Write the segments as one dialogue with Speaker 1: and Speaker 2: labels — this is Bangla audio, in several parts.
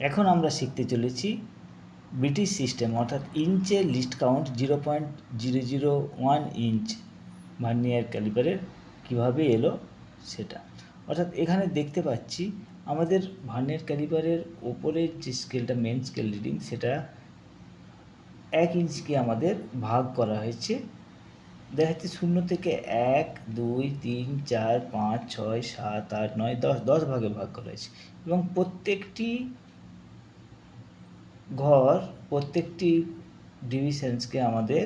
Speaker 1: এখন আমরা শিখতে চলেছি ব্রিটিশ সিস্টেম, অর্থাৎ ইঞ্চে লিস্ট কাউন্ট 0.001 ইঞ্চ ভার্নিয়ার ক্যালিপারের কীভাবে এলো সেটা। অর্থাৎ এখানে দেখতে পাচ্ছি আমাদের ভার্নিয়ার ক্যালিপারের ওপরের যে স্কেলটা মেন স্কেল রিডিং, সেটা 1 ইঞ্চকে আমাদের ভাগ করা হয়েছে। দেখা যাচ্ছে 0 থেকে 1, 2, 3, 4, 5, 6, 7, 8, 9, 10 ভাগে ভাগ করা হয়েছে এবং প্রত্যেকটি প্রত্যেকটি ডিভিশনসকে আমাদের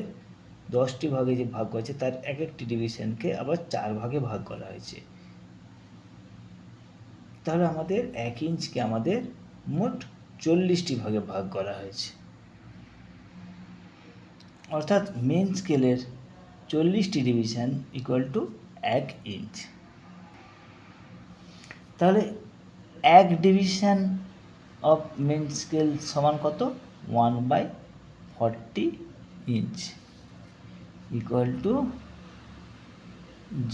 Speaker 1: 10টি ভাগে যে ভাগ করেছে তার এক একটি ডিভিশনকে আবার 4 ভাগে ভাগ করা হয়েছে। তাহলে আমাদের 1 ইঞ্চকে আমাদের মোট 40টি ভাগে ভাগ করা হয়েছে, অর্থাৎ মেন স্কেলের 40টি ডিভিশন ইকুয়াল টু 1 ইঞ্চ। তাহলে 1 ডিভিশন অফ মেন স্কেল সমান কত? 1/40 ইঞ্চ ইকুয়াল টু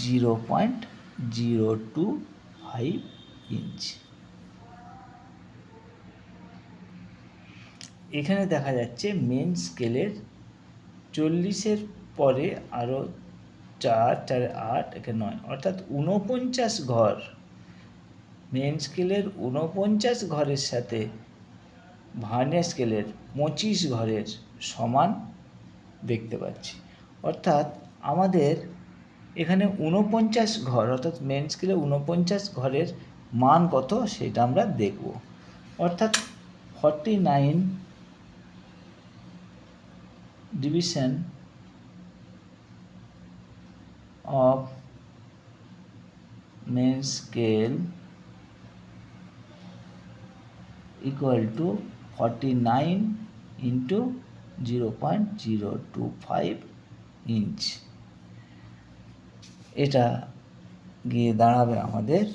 Speaker 1: 0.025 ইঞ্চ। এখানে দেখা যাচ্ছে মেন স্কেলের 40-এর পরে আরও 4, 4, 8, এখানে 9, অর্থাৎ 49 ঘর। মেন স্কেলের 49 ঘরের সাথে ভার্নিয়ার স্কেলের 25 ঘরের সমান দেখতে পাচ্ছি। অর্থাৎ আমাদের এখানে 49 ঘর, অর্থাৎ মেন স্কেলে 49 ঘরের মান কত সেটা আমরা দেখব। অর্থাৎ 49 division of main scale equal to 49 into 0.025 inch. এটা গিয়ে দাঁড়াবে আমাদের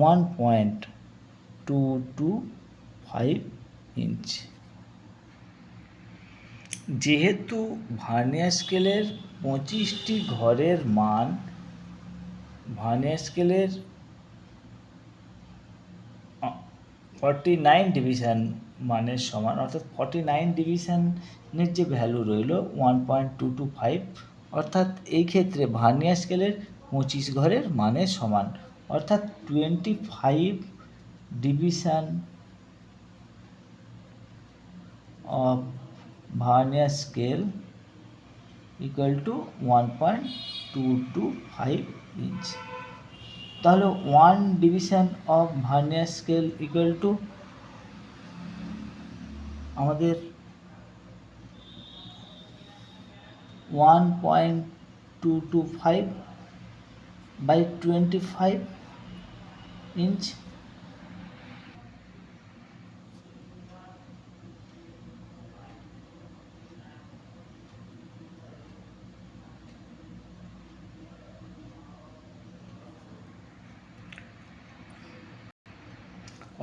Speaker 1: 1.225 ইঞ্চ। যেহেতু ভার্নিয়ার স্কেলের 25টি ঘরের মান ভার্নিয়ার স্কেলের 49 ডিভিশন মানের সমান, অর্থাৎ 49 ডিভিশনের যে ভ্যালু রইল 1.225, অর্থাৎ এই ক্ষেত্রে ভার্নিয়ার স্কেলের 25 ঘরের মানের সমান, অর্থাৎ 25 division of vernier scale equal to 1.225 inch. তাহলে 1 division of vernier scale equal to আমাদের 1.225 বাই 25 ইঞ্চ।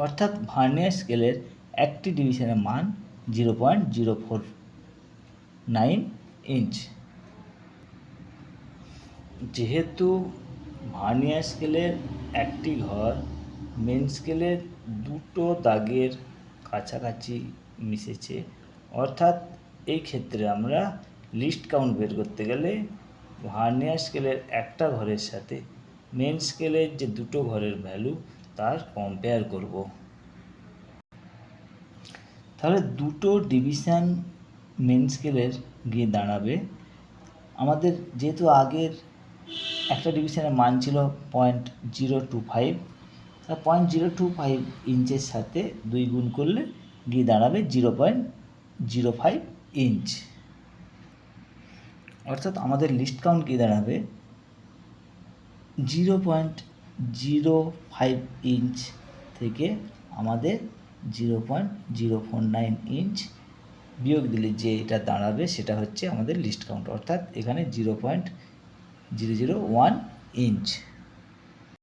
Speaker 1: অর্থাৎ ভার্নিয়ার স্কেলের একটি ডিভিশনের মান 0.049 ইঞ্চ। যেহেতু ভার্নিয়ার স্কেলের একটি ঘর মেন স্কেলের দুটো দাগের কাছাকাছি মিশেছে, অর্থাৎ এই ক্ষেত্রে আমরা লিস্ট কাউন্ট বের করতে গেলে ভার্নিয়ার স্কেলের একটা ঘরের সাথে মেন স্কেলের যে দুটো ঘরের ভ্যালু তার কম্পেয়ার করব। তাহলে দুটো ডিভিশন মেন স্কেলের গিয়ে দাঁড়াবে আমাদের, যেহেতু আগের একটা ডিভিশনের মান ছিল 0.025, তা 0.025 ইঞ্চের সাথে 2 গুণ করলে গিয়ে দাঁড়াবে 0.05 ইঞ্চ। অর্থাৎ আমাদের লিস্ট কাউন্ট গিয়ে দাঁড়াবে 0.05 ইঞ্চ থেকে আমাদের 0.049 ইঞ্চ বিয়োগ দিলে যে এটা দাঁড়াবে সেটা হচ্ছে আমাদের লিস্ট কাউন্ট, অর্থাৎ এখানে 0.001 ইঞ্চ।